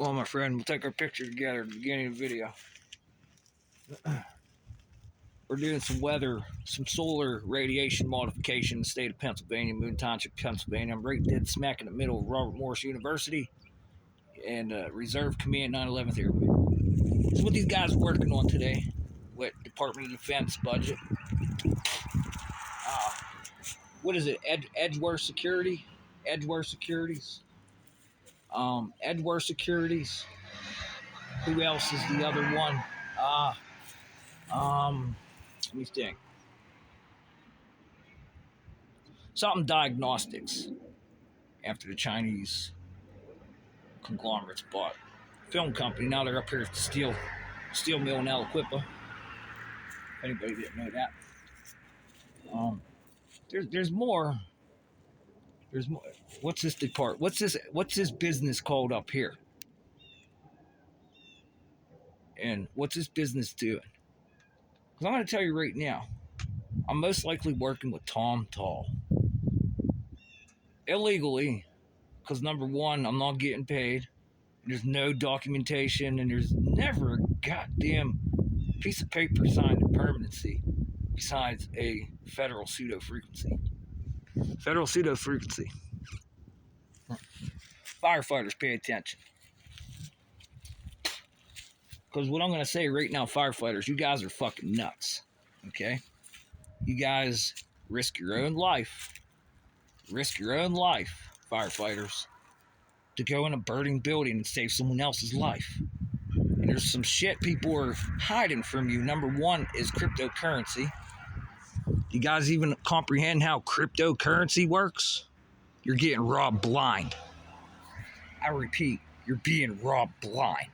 Well, my friend, we'll take our picture together at the beginning of the video. We're doing some weather, some solar radiation modification in the state of Pennsylvania, Moon Township, Pennsylvania. I'm right dead smack in the middle of Robert Morris University and Reserve Command 911th Airway. This is what these guys are working on today with Department of Defense budget. What is it? Edgeworth Security? Edgeworth Securities? Edgeworth Securities. Who else is the other one? Let me think. Something Diagnostics, after the Chinese conglomerates bought film company. Now they're up here at the steel mill in Aliquippa. If anybody didn't know that. There's more. There's more. What's this department? What's this business called up here? And what's this business doing? Because I'm going to tell you right now, I'm most likely working with Tom Tall. Illegally, because number one, I'm not getting paid. There's no documentation, and there's never a goddamn piece of paper signed in permanency besides a federal pseudo-frequency. Federal pseudo-frequency. Firefighters, pay attention. Because what I'm going to say right now, firefighters, you guys are fucking nuts. Okay? You guys risk your own life. Risk your own life, firefighters, to go in a burning building and save someone else's life. And there's some shit people are hiding from you. Number one is cryptocurrency. You guys even comprehend how cryptocurrency works? You're getting robbed blind. I repeat, you're being robbed blind.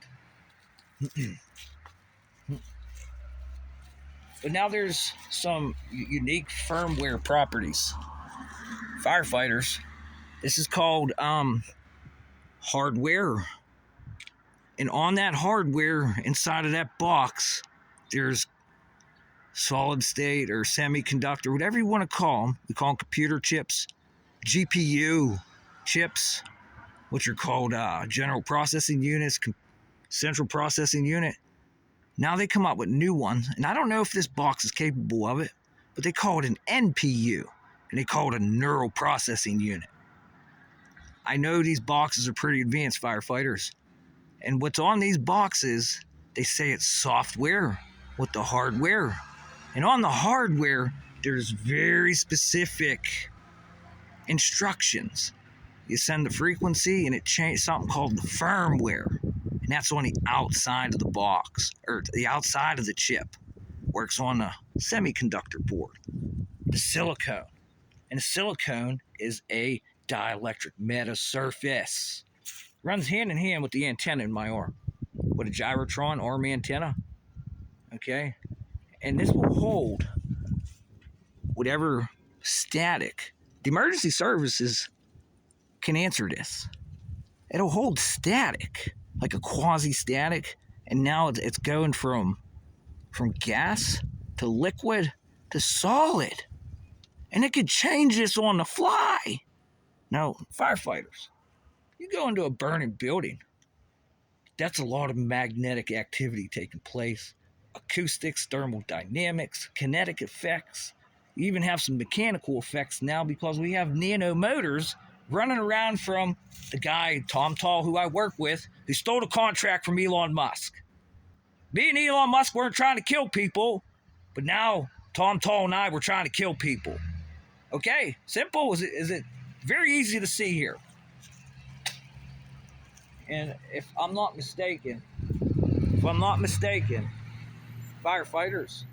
But now there's some unique firmware properties. Firefighters, this is called hardware. And on that hardware, inside of that box, there's solid state or semiconductor, whatever you want to call them. We call them computer chips, GPU chips, which are called general processing units, central processing unit. Now they come up with new ones, and I don't know if this box is capable of it, but they call it an NPU, and they call it a neural processing unit. I know these boxes are pretty advanced, firefighters, and what's on these boxes, they say it's software with the hardware, and on the hardware, there's very specific instructions. You send the frequency, and it changes something called the firmware. And that's on the outside of the box, or the outside of the chip. Works on the semiconductor board, the silicone. And the silicone is a dielectric metasurface. Runs hand in hand with the antenna in my arm. With a gyrotron arm antenna. Okay? And this will hold whatever static. The emergency services can answer this. It'll hold static. Like a quasi-static, and now it's going from gas to liquid to solid. And it could change this on the fly. Now, firefighters, you go into a burning building, that's a lot of magnetic activity taking place. Acoustics, thermodynamics, kinetic effects. You even have some mechanical effects now because we have nano motors running around from the guy, Tom Tall, who I work with, who stole a contract from Elon Musk. Me and Elon Musk weren't trying to kill people, but now Tom Tall and I were trying to kill people. Okay? Simple? Is it very easy to see here? And if I'm not mistaken, firefighters,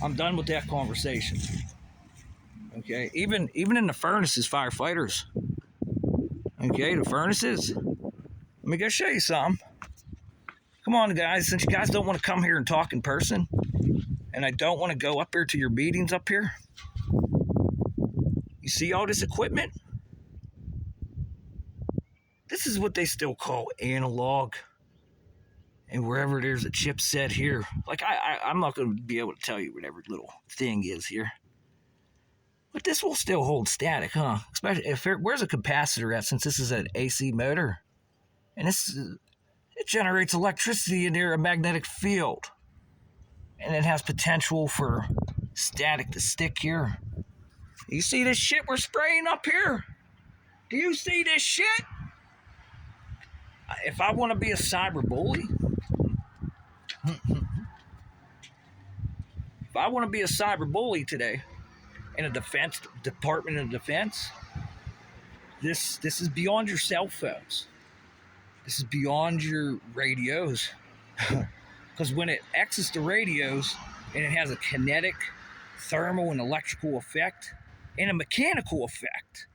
I'm done with that conversation. Okay, even in the furnaces, firefighters. Okay, the furnaces. Let me go show you something. Come on, guys. Since you guys don't want to come here and talk in person, and I don't want to go up here to your meetings up here. You see all this equipment? This is what they still call analog. And wherever there's a chipset here, like I'm not going to be able to tell you what every little thing is here. But this will still hold static, huh? Especially where's a capacitor at, since this is an AC motor? And it generates electricity near a magnetic field. And it has potential for static to stick here. You see this shit we're spraying up here? Do you see this shit? If I want to be a cyber bully, if I want to be a cyber bully today in a defense department of defense, this is beyond your cell phones. This is beyond your radios. Because when it exits the radios and it has a kinetic, thermal, and electrical effect and a mechanical effect,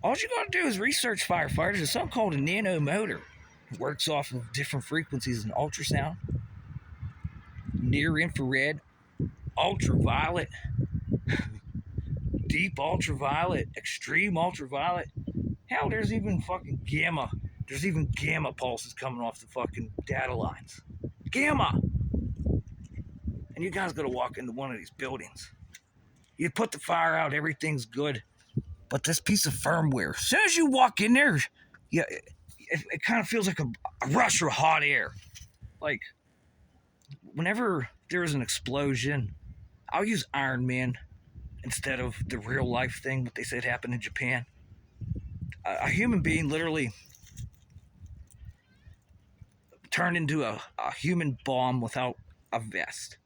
all you got to do is research, firefighters. There's something called a nano motor. It works off of different frequencies in ultrasound, near infrared, ultraviolet, deep ultraviolet, extreme ultraviolet. Hell, there's even fucking gamma. There's even gamma pulses coming off the fucking data lines. Gamma! And you guys gotta walk into one of these buildings. You put the fire out, everything's good. But this piece of firmware, as soon as you walk in there, yeah, it kind of feels like a rush of hot air. Like, whenever there is an explosion, I'll use Iron Man instead of the real life thing that they said happened in Japan. A human being literally turned into a human bomb without a vest.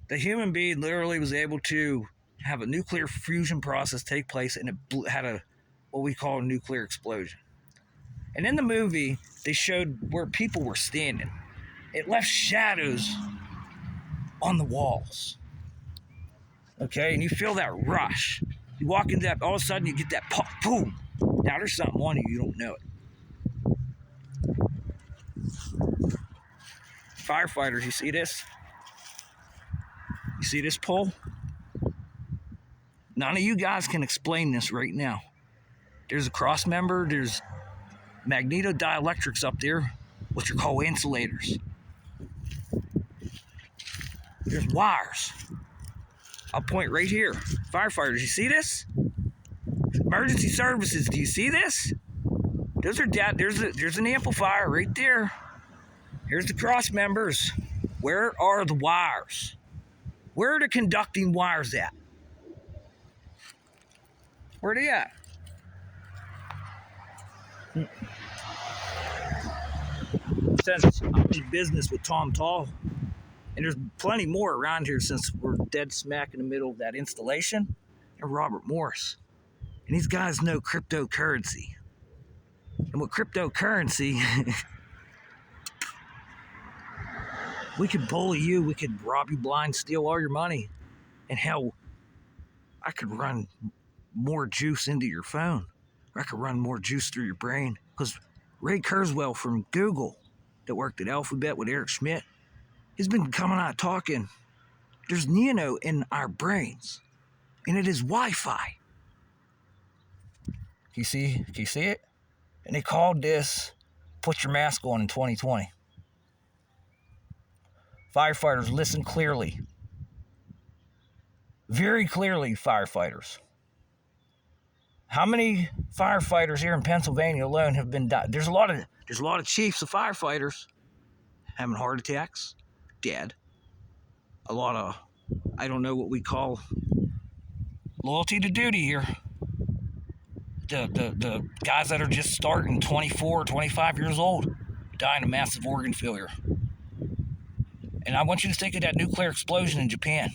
The human being literally was able to have a nuclear fusion process take place, and it had what we call a nuclear explosion. And in the movie, they showed where people were standing. It left shadows on the walls. Okay, and you feel that rush. You walk into that, all of a sudden you get that pop, boom. Now there's something on you don't know it. Firefighters, you see this? You see this pole? None of you guys can explain this right now. There's a cross member, there's magnetodielectrics up there, which are called insulators. There's wires. I'll point right here. Firefighters, you see this? Emergency services, do you see this? Those are there's an amplifier right there. Here's the cross members. Where are the wires? Where are the conducting wires at? Where are they at? Since I'm in business with Tom Tall, and there's plenty more around here since we're dead smack in the middle of that installation, and Robert Morris. And these guys know cryptocurrency. And with cryptocurrency, we could bully you, we could rob you blind, steal all your money. And hell, I could run more juice into your phone. Or I could run more juice through your brain. Because Ray Kurzweil from Google, that worked at Alphabet with Eric Schmidt, he's been coming out talking. There's nano in our brains. And it is Wi-Fi. Can you see it? And they called this Put Your Mask On in 2020. Firefighters, listen clearly. Very clearly, firefighters. How many firefighters here in Pennsylvania alone have been died? There's a lot of chiefs of firefighters having heart attacks, dead. A lot of, I don't know what we call loyalty to duty here. The guys that are just starting, 24, 25 years old, dying of massive organ failure. And I want you to think of that nuclear explosion in Japan.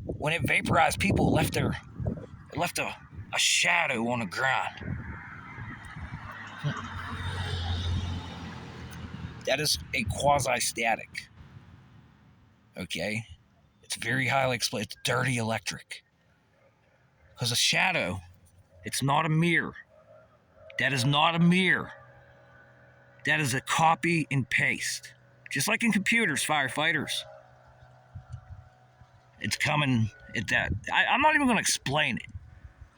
When it vaporized people, it left a shadow on the ground. That is a quasi-static. Okay? It's very highly explosive. It's dirty electric. Because a shadow, it's not a mirror. That is not a mirror. That is a copy and paste. Just like in computers, firefighters. It's coming at that. I'm not even going to explain it.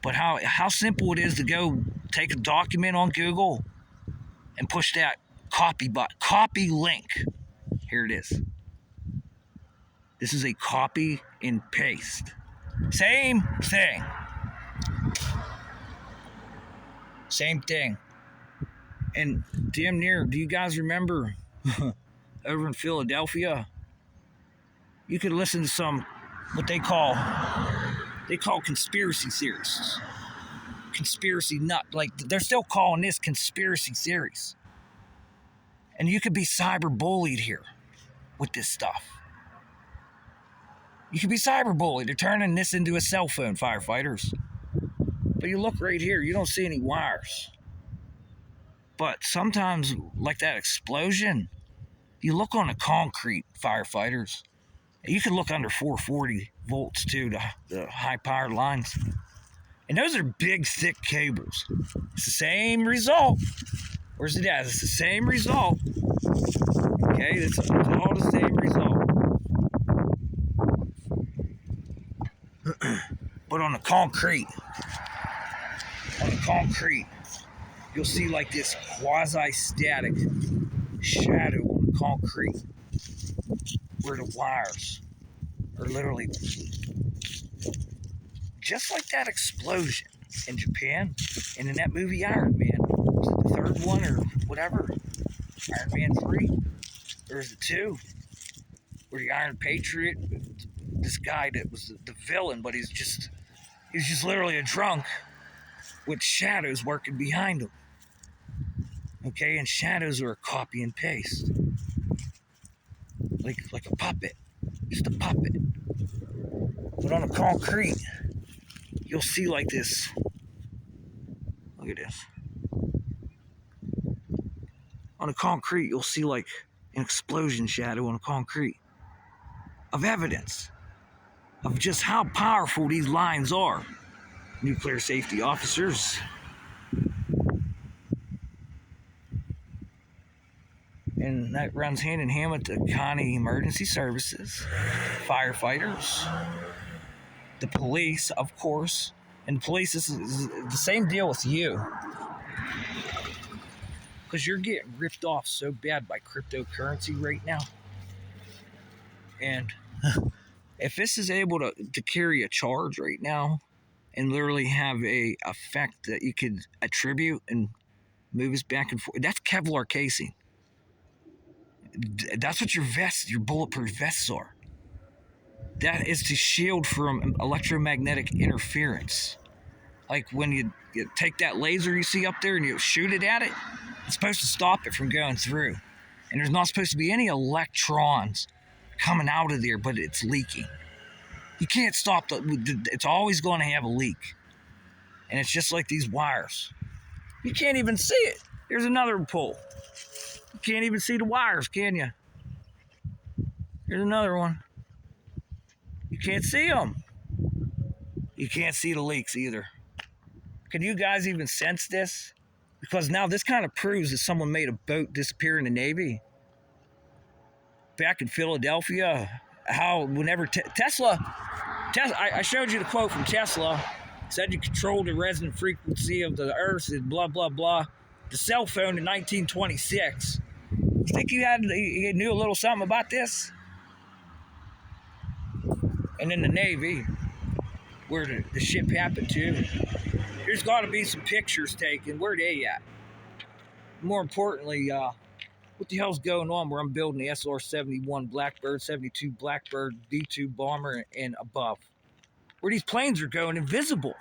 But how simple it is to go take a document on Google and push that copy link. Here it is. This is a copy and paste. Same thing. Same thing. And damn near, do you guys remember over in Philadelphia? You could listen to some what they call conspiracy theorists. Conspiracy nut. Like they're still calling this conspiracy theories. And you could be cyberbullied here with this stuff. You could be cyberbullied. They're turning this into a cell phone, firefighters. But you look right here, you don't see any wires. But sometimes, like that explosion, you look on the concrete, firefighters. You can look under 440 volts too, the high powered lines. And those are big, thick cables. It's the same result. Where's it at? It's the same result. Okay, it's all the same result. But on the concrete, you'll see like this quasi-static shadow on the concrete where the wires are literally just like that explosion in Japan and in that movie Iron Man. Was it the third one or whatever? Iron Man 3? Or is it 2? Where the Iron Patriot, this guy that was the villain, but he's just literally a drunk with shadows working behind him. Okay, and shadows are a copy and paste. Like a puppet. Just a puppet. But on the concrete, you'll see like this. Look at this. On the concrete, you'll see like an explosion shadow on the concrete of evidence of just how powerful these lines are. Nuclear safety officers. And that runs hand in hand with the county emergency services, firefighters, the police, of course. And police is the same deal with you. Because you're getting ripped off so bad by cryptocurrency right now. And if this is able to carry a charge right now and literally have a effect that you could attribute and move us back and forth, that's Kevlar casing. That's what your vests, your bulletproof vests are. That is to shield from electromagnetic interference. Like when you take that laser you see up there and you shoot it at it, it's supposed to stop it from going through. And there's not supposed to be any electrons coming out of there, but it's leaking. You can't stop it's always going to have a leak. And it's just like these wires. You can't even see it. Here's another pull. You can't even see the wires, can you? Here's another one. You can't see them. You can't see the leaks either. Can you guys even sense this? Because now this kind of proves that someone made a boat disappear in the Navy. Back in Philadelphia, how whenever Tesla, I showed you the quote from Tesla. Said you control the resonant frequency of the earth and blah, blah, blah. The cell phone in 1926. You think you knew a little something about this? And in the Navy, where the ship happened to, there's got to be some pictures taken. Where they at? More importantly, what the hell's going on where I'm building the SR-71 Blackbird, 72 Blackbird, D2 bomber, and above? Where these planes are going invisible.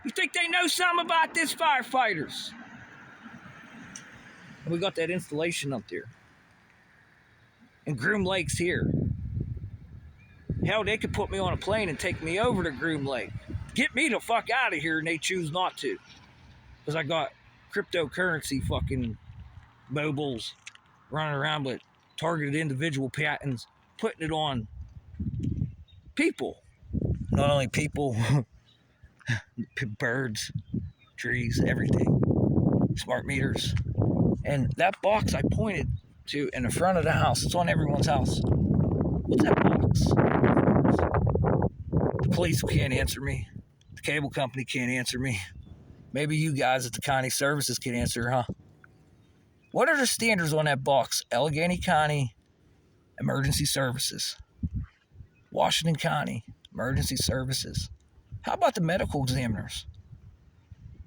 You think they know something about this, firefighters? And we got that installation up there. And Groom Lake's here. Hell, they could put me on a plane and take me over to Groom Lake. Get me the fuck out of here, and they choose not to. Because I got cryptocurrency fucking mobiles running around with targeted individual patents, putting it on people. Not only people, birds, trees, everything. Smart meters. And that box I pointed to in the front of the house, it's on everyone's house. What's that box? The police can't answer me. The cable company can't answer me. Maybe you guys at the county services can answer, huh? What are the standards on that box? Allegheny County Emergency Services. Washington County emergency services. How about the medical examiners?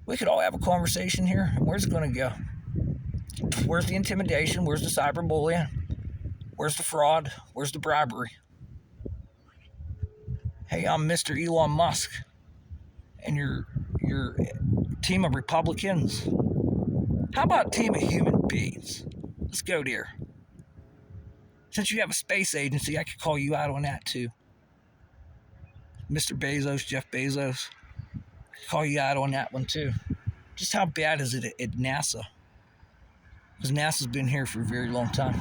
We could all have a conversation here. Where's it going to go? Where's the intimidation? Where's the cyberbullying? Where's the fraud? Where's the bribery? Hey, I'm Mr. Elon Musk, and your team of Republicans. How about a team of human beings? Let's go there. Since you have a space agency, I could call you out on that too. Mr. Bezos, Jeff Bezos, I could call you out on that one too. Just how bad is it at NASA? Because NASA's been here for a very long time.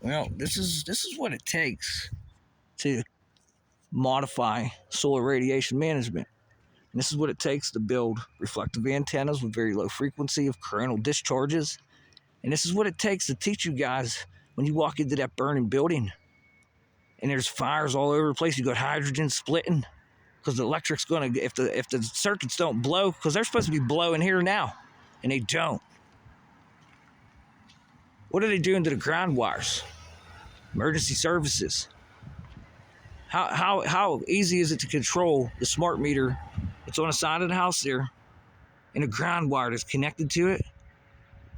Well, this is what it takes to modify solar radiation management. And this is what it takes to build reflective antennas with very low frequency of coronal discharges. And this is what it takes to teach you guys when you walk into that burning building and there's fires all over the place. You got hydrogen splitting because the electric's going to, if the circuits don't blow, because they're supposed to be blowing here now, and they don't. What are they doing to the ground wires? Emergency services. How easy is it to control the smart meter that's on the side of the house there and a ground wire that's connected to it?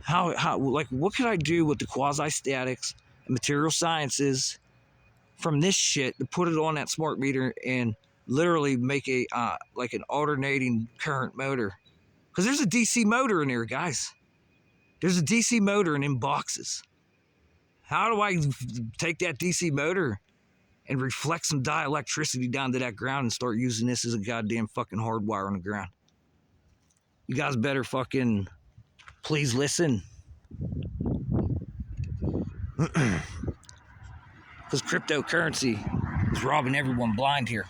What could I do with the quasi-statics and material sciences from this shit to put it on that smart meter and literally make an alternating current motor? Because there's a DC motor in there, guys. There's a DC motor in them boxes. How do I take that DC motor and reflect some dielectricity down to that ground and start using this as a goddamn fucking hard wire on the ground? You guys better fucking please listen. Because cryptocurrency is robbing everyone blind here.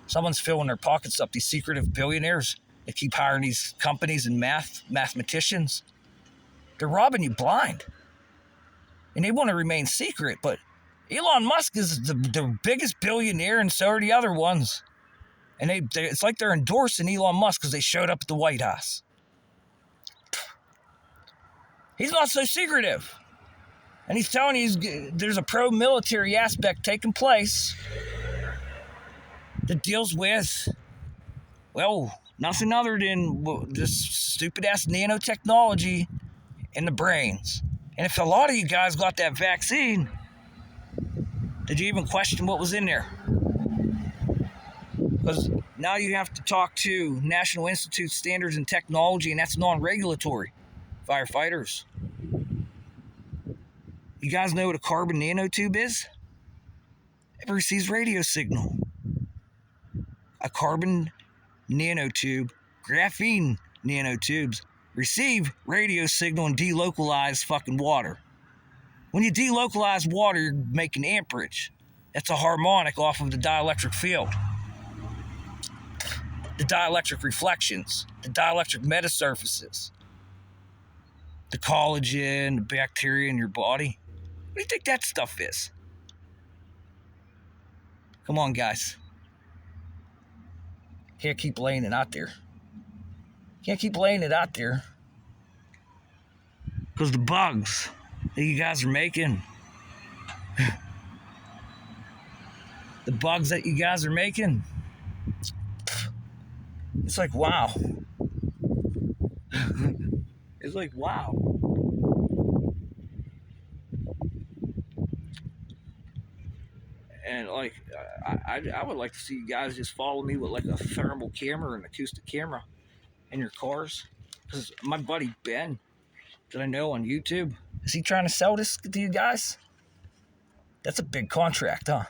Someone's filling their pockets up, these secretive billionaires that keep hiring these companies and mathematicians. They're robbing you blind. And they want to remain secret, but Elon Musk is the biggest billionaire, and so are the other ones. And it's like they're endorsing Elon Musk because they showed up at the White House. He's not so secretive. And he's telling you there's a pro-military aspect taking place that deals with, well, nothing other than this stupid-ass nanotechnology in the brains. And if a lot of you guys got that vaccine, did you even question what was in there? Because now you have to talk to National Institute Standards and Technology, and that's non-regulatory. Firefighters. You guys know what a carbon nanotube is? It receives radio signal. A carbon nanotube, graphene nanotubes, receive radio signal and delocalize fucking water. When you delocalize water, you're making amperage. That's a harmonic off of the dielectric field. The dielectric reflections, the dielectric metasurfaces, the collagen, the bacteria in your body. What do you think that stuff is? Come on, guys. Can't keep laying it out there. Can't keep laying it out there. Because the bugs that you guys are making, the bugs that you guys are making, it's like, wow. It's like, wow. And like, I would like to see you guys just follow me with like a thermal camera or an acoustic camera in your cars. Because my buddy Ben, that I know on YouTube, is he trying to sell this to you guys? That's a big contract, huh?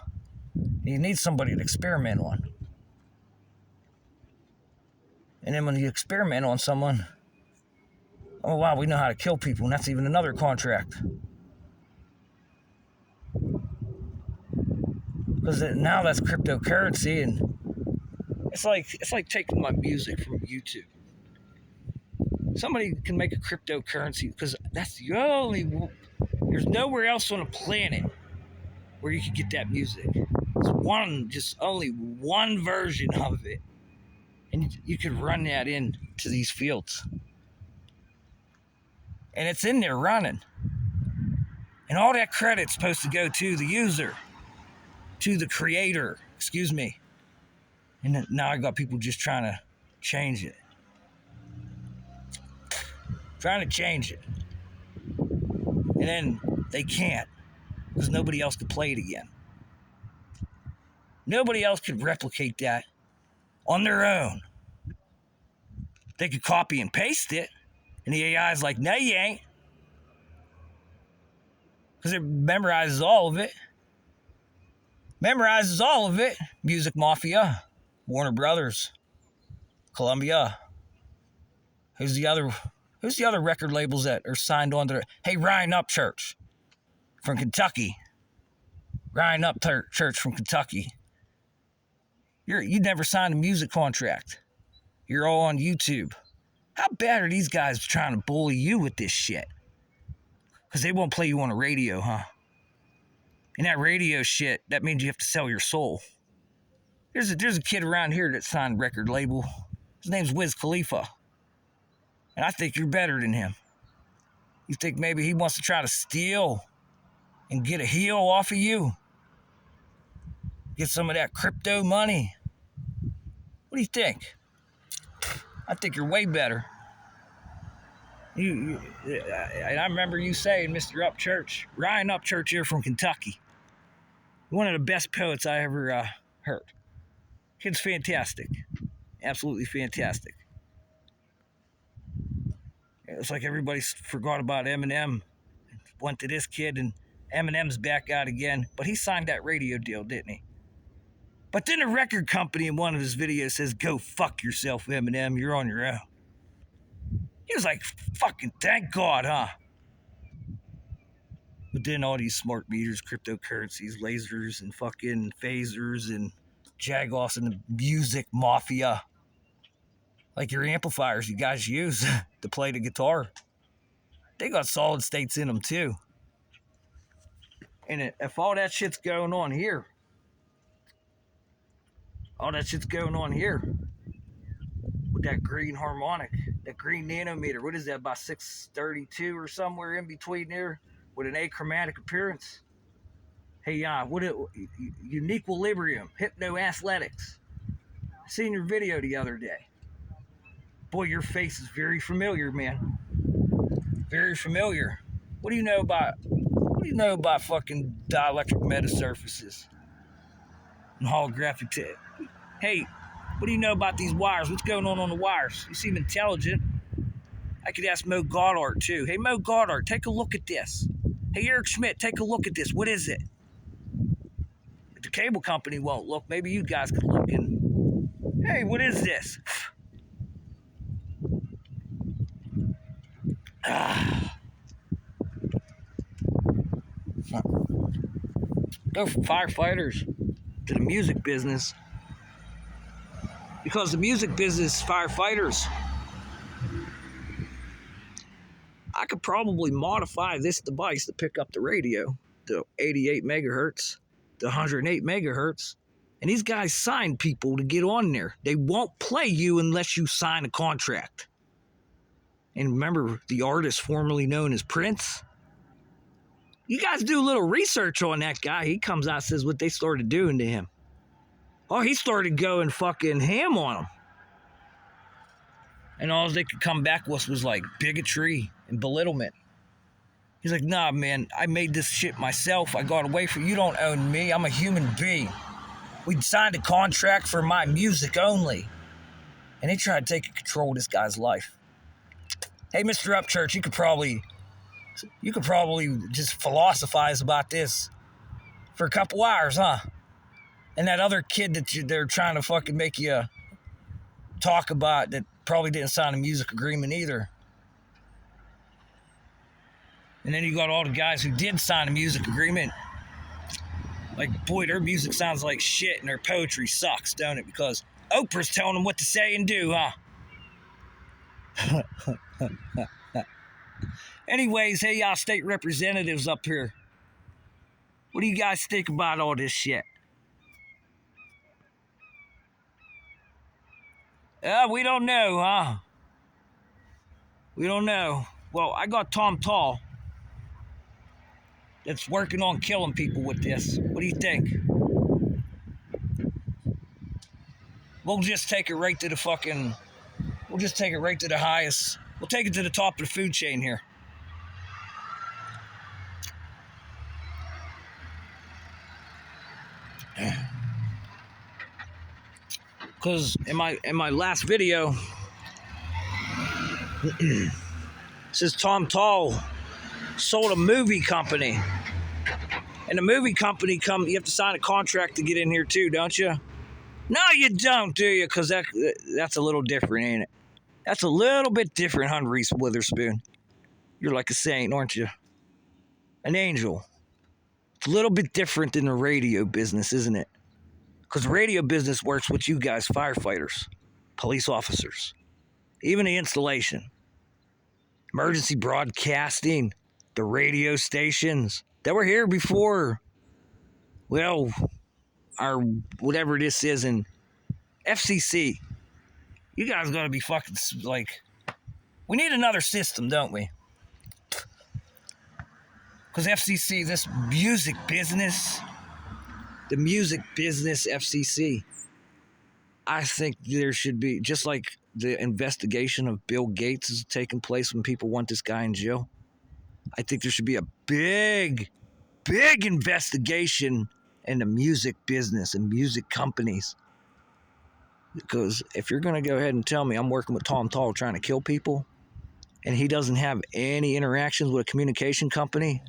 You need somebody to experiment on. And then when you experiment on someone, oh wow, we know how to kill people, and that's even another contract. Because now that's cryptocurrency, and it's like taking my music from YouTube. Somebody can make a cryptocurrency because that's the only. There's nowhere else on the planet where you can get that music. It's only one version of it, and you could run that into these fields, and it's in there running. And all that credit's supposed to go to the user, to the creator, excuse me. And then now I got people just trying to change it. Trying to change it. And then they can't, because nobody else could play it again. Nobody else could replicate that on their own. They could copy and paste it, and the AI is like, no, you ain't. Because it memorizes all of it. Memorizes all of it. Music Mafia, Warner Brothers, Columbia. Who's the other record labels that are signed on to it? Hey, Ryan Upchurch from Kentucky. Ryan Upchurch from Kentucky. You never signed a music contract. You're all on YouTube. How bad are these guys trying to bully you with this shit? Because they won't play you on the radio, huh? And that radio shit, that means you have to sell your soul. There's a kid around here that signed a record label. His name's Wiz Khalifa. And I think you're better than him. You think maybe he wants to try to steal and get a heel off of you? Get some of that crypto money? What do you think? I think you're way better. I remember you saying, Mr. Upchurch, Ryan Upchurch here from Kentucky. One of the best poets I ever heard. Kid's fantastic. Absolutely fantastic. It's like everybody forgot about Eminem. Went to this kid, and Eminem's back out again. But he signed that radio deal, didn't he? But then a record company in one of his videos says, go fuck yourself, Eminem. You're on your own. He was like, fucking thank God, huh? But then all these smart meters, cryptocurrencies, lasers, and fucking phasers, and jagoffs, and the music mafia. Like your amplifiers you guys use to play the guitar. They got solid states in them too. And if all that shit's going on here, with that green harmonic, that green nanometer, what is that, about 632 or somewhere in between there, with an achromatic appearance? Hey, unique equilibrium, hypno-athletics. I seen your video the other day. Boy, your face is very familiar, man. Very familiar. What do you know about fucking dielectric metasurfaces and holographic Hey, what do you know about these wires? What's going on the wires? You seem intelligent. I could ask Mo Goddard too. Hey, Mo Goddard, take a look at this. Hey, Eric Schmidt, take a look at this. What is it? If the cable company won't look, maybe you guys could look and, hey, what is this? Go from firefighters to the music business, because the music business, firefighters, I could probably modify this device to pick up the radio, the 88 megahertz, the 108 megahertz, and these guys sign people to get on there. They won't play you unless you sign a contract. And remember the artist formerly known as Prince? You guys do a little research on that guy. He comes out and says what they started doing to him. Oh, he started going fucking ham on them. And all they could come back with was like bigotry and belittlement. He's like, nah, man, I made this shit myself. I got away from you. Don't own me. I'm a human being. We signed a contract for my music only. And they tried to take control of this guy's life. Hey, Mr. Upchurch, you could probably just philosophize about this for a couple hours, huh? And that other kid that they're trying to fucking make you talk about that probably didn't sign a music agreement either. And then you got all the guys who did sign a music agreement. Like, boy, their music sounds like shit and their poetry sucks, don't it? Because Oprah's telling them what to say and do, huh? Anyways, hey, y'all state representatives up here. What do you guys think about all this shit? We don't know, huh? We don't know. Well, I got Tom Tall. that's working on killing people with this. What do you think? We'll just take it right to the fucking. We'll just take it right to the highest. We'll take it to the top of the food chain here. Because in my last video, it says Tom Tall sold a movie company. And the movie company you have to sign a contract to get in here too, don't you? No, you don't, do you? Because that's a little different, ain't it? That's a little bit different, huh, Reese Witherspoon? You're like a saint, aren't you? An angel. It's a little bit different than the radio business, isn't it? Because the radio business works with you guys, firefighters, police officers, even the installation, emergency broadcasting, the radio stations that were here before, well, our whatever this is in FCC. You guys got to be fucking, like, we need another system, don't we? Because FCC, this music business, the music business FCC, I think there should be, just like the investigation of Bill Gates is taking place when people want this guy in jail, I think there should be a big investigation in the music business and music companies. Because if you're going to go ahead and tell me I'm working with Tom Tall trying to kill people, and he doesn't have any interactions with a communication company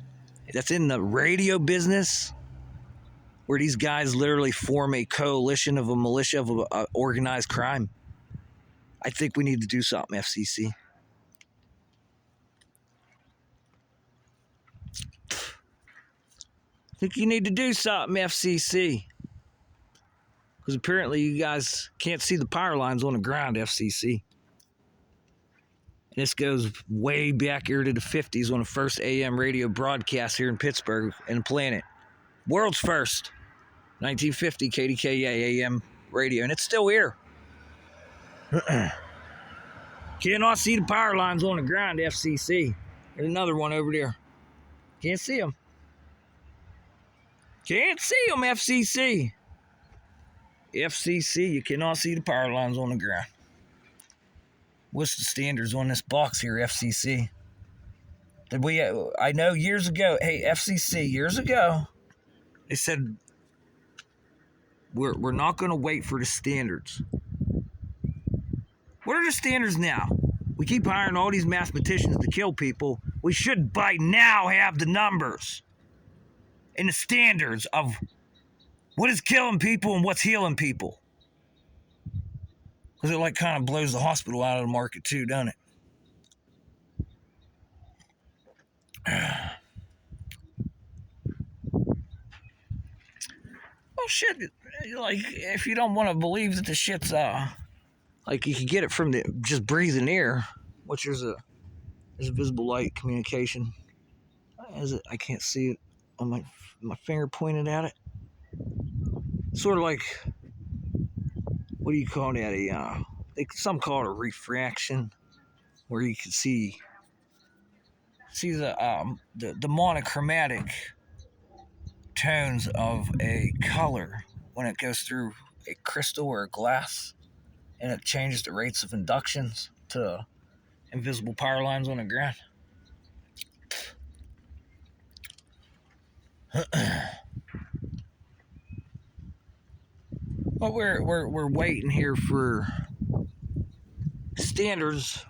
that's in the radio business, where these guys literally form a coalition of a militia of organized crime, I think we need to do something, FCC. I think you need to do something, FCC. Because apparently you guys can't see the power lines on the ground, FCC. And this goes way back here to the 50s when the first AM radio broadcast here in Pittsburgh and the planet. World's first. 1950 KDKA AM radio. And it's still here. Cannot see the power lines on the ground, FCC. There's another one over there. Can't see them. Can't see them, FCC. FCC, you cannot see the power lines on the ground. What's the standards on this box here, FCC? I know years ago, hey, FCC, years ago, they said, we're not going to wait for the standards. What are the standards now? We keep hiring all these mathematicians to kill people. We should by now have the numbers and the standards of what is killing people and what's healing people. Because it like kind of blows the hospital out of the market too, doesn't it? Well, shit, like, if you don't want to believe that the shit's, like, you can get it from just breathing air, which there's a visible light communication. Is it? I can't see it on my finger pointed at it. Sort of like, what do you call that? Some call it a refraction, where you can see the monochromatic tones of a color when it goes through a crystal or a glass, and it changes the rates of inductions to invisible power lines on the ground. Well, we're waiting here for standards.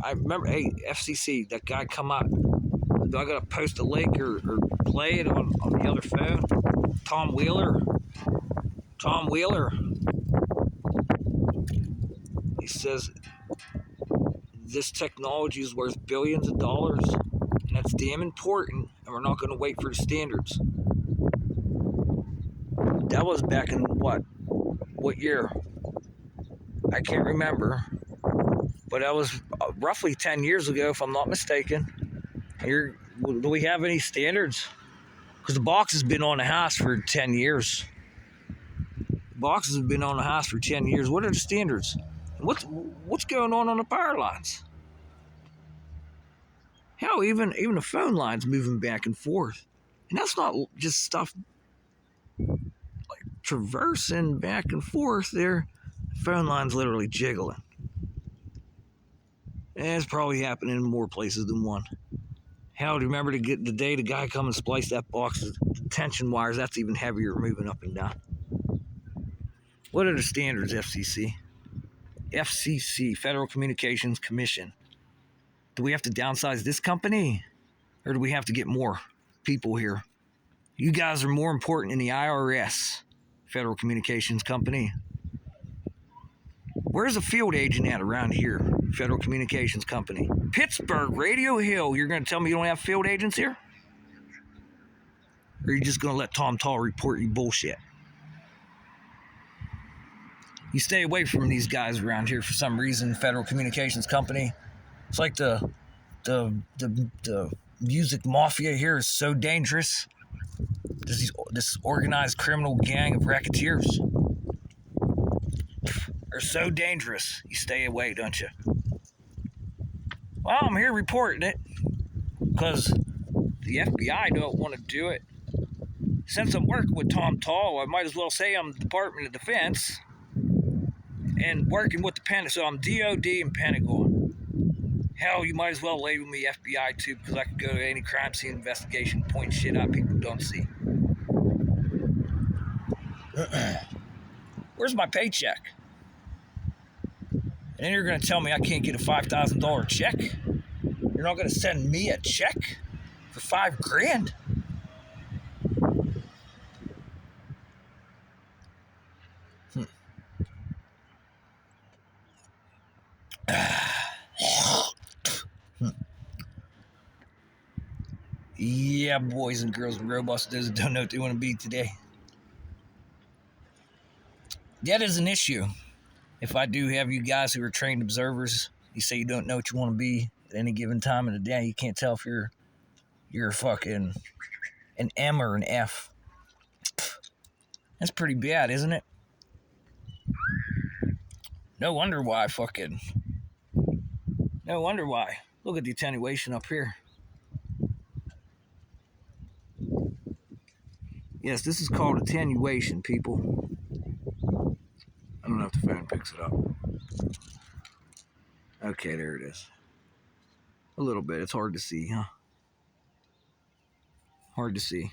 I remember, hey, FCC, that guy come up. Do I gotta post a link or play it on the other phone? Tom Wheeler. He says this technology is worth billions of dollars, and that's damn important, and we're not going to wait for the standards. That was back in what year? I can't remember, but that was roughly 10 years ago, if I'm not mistaken. Do we have any standards? Because the box has been on the house for 10 years. Boxes have been on the house for 10 years. What are the standards? What's going on the power lines? Hell, even the phone lines moving back and forth. And that's not just stuff like traversing back and forth there. The phone line's literally jiggling. And it's probably happening in more places than one. Hell, do you remember the day the guy come and spliced that box of tension wires? That's even heavier moving up and down. What are the standards, FCC? FCC, Federal Communications Commission. Do we have to downsize this company? Or do we have to get more people here? You guys are more important than the IRS, Federal Communications Company. Where's a field agent at around here, Federal Communications Company? Pittsburgh, Radio Hill. You're going to tell me you don't have field agents here? Or are you just going to let Tom Tall report you bullshit? You stay away from these guys around here for some reason, Federal Communications Company. It's like the music mafia here is so dangerous. There's this organized criminal gang of racketeers. They're so dangerous. You stay away, don't you? Well, I'm here reporting it because the FBI don't want to do it. Since I'm working with Tom Tall, I might as well say I'm the Department of Defense and working with the Pentagon. So I'm DOD and Pentagon. Hell, you might as well label me FBI too, because I could go to any crime scene investigation and point shit out people don't see. Where's my paycheck? And then you're going to tell me I can't get a $5,000 check? You're not going to send me a check for $5,000? Yeah, boys and girls and robots, those that don't know what they want to be today. That is an issue. If I do have you guys who are trained observers, you say you don't know what you want to be at any given time of the day, you can't tell if you're fucking an M or an F. That's pretty bad, isn't it? No wonder why. Look at the attenuation up here. Yes, this is called attenuation, people. I don't know if the phone picks it up. Okay, there it is. A little bit. It's hard to see, huh? Hard to see.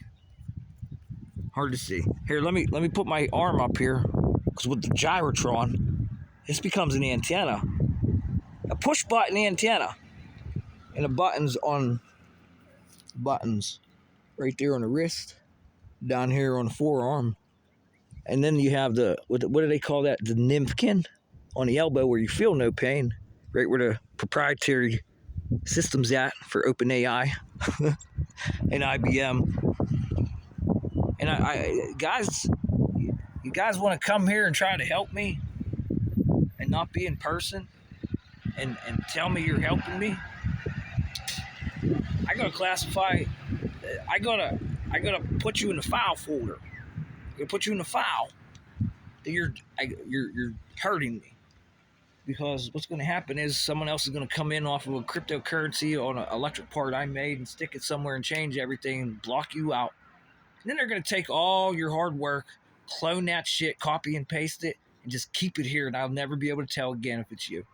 Here, let me put my arm up here, because with the gyrotron, this becomes an antenna. A push button antenna. And the buttons right there on the wrist, down here on the forearm. And then you have what do they call that? The Nimfkin on the elbow where you feel no pain, right where the proprietary system's at for OpenAI and IBM. And you guys want to come here and try to help me and not be in person and tell me you're helping me? I gotta put you in the file folder. I'm gonna put you in the file that you're hurting me, because what's going to happen is someone else is going to come in off of a cryptocurrency on an electric part I made and stick it somewhere and change everything and block you out. And then they're going to take all your hard work, clone that shit, copy and paste it, and just keep it here, and I'll never be able to tell again if it's you.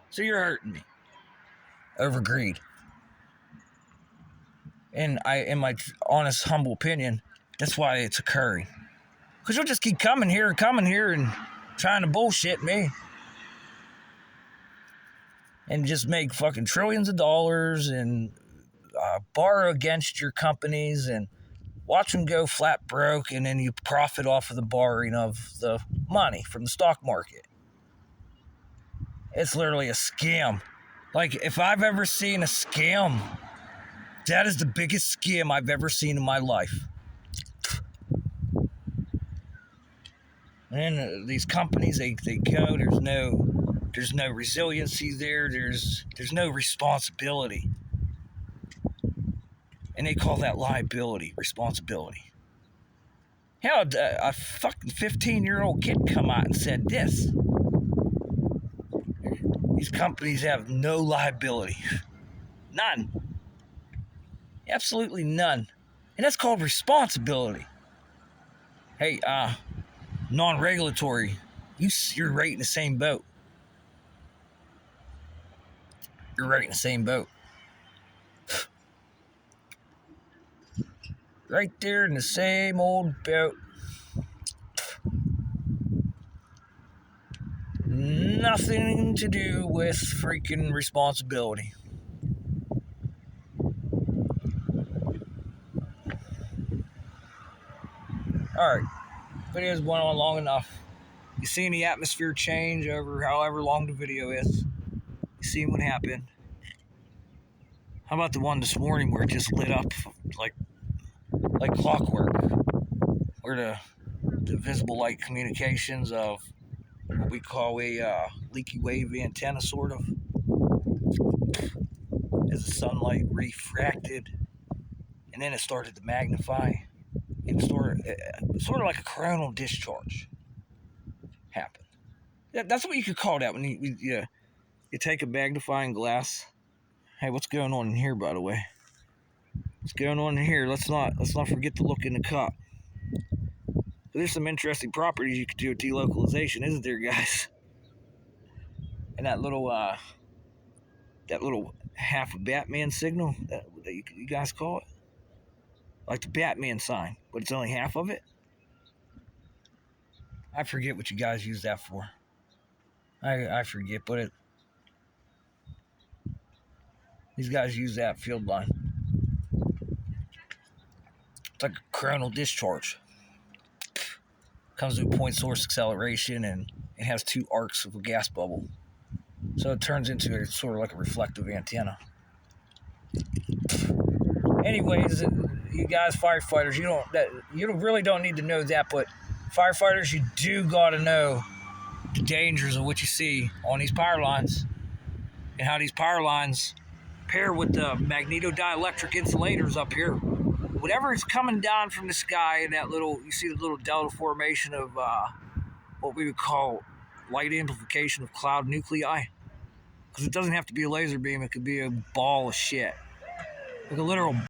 So you're hurting me over greed. And in my honest, humble opinion, that's why it's occurring. Because you'll just keep coming here and trying to bullshit me. And just make fucking trillions of dollars and borrow against your companies and watch them go flat broke, and then you profit off of the borrowing of the money from the stock market. It's literally a scam. Like, if I've ever seen a scam, that is the biggest scam I've ever seen in my life. And these companies, they go, there's no resiliency there, there's no responsibility. And they call that liability, responsibility. Hell, a fucking 15-year-old kid come out and said this. These companies have no liability. None. Absolutely none. And that's called responsibility. Hey, non-regulatory, you're right in the same boat. You're right in the same boat. Right there in the same old boat. Nothing to do with freaking responsibility. Alright, video's went on long enough. You seen the atmosphere change over however long the video is. You seen what happened. How about the one this morning where it just lit up like clockwork? Where the visible light communications of what we call a leaky wave antenna, sort of, as the sunlight refracted, and then it started to magnify, and sort of like a coronal discharge happened. That's what you could call that when you take a magnifying glass. Hey, what's going on in here, by the way? What's going on in here? Let's not forget to look in the cup. There's some interesting properties you could do with delocalization, isn't there, guys? And that little half a Batman signal that you guys call it, like the Batman sign, but it's only half of it. I forget what you guys use that for. I forget, but these guys use that field line. It's like a coronal discharge. Comes with point source acceleration, and it has two arcs of a gas bubble. So it turns into sort of like a reflective antenna. Anyways, you guys, firefighters, you really don't need to know that, but firefighters, you do got to know the dangers of what you see on these power lines, and how these power lines pair with the magnetodielectric insulators up here. Whatever is coming down from the sky, and you see the little delta formation of what we would call light amplification of cloud nuclei. Because it doesn't have to be a laser beam, it could be a ball of shit. Like a literal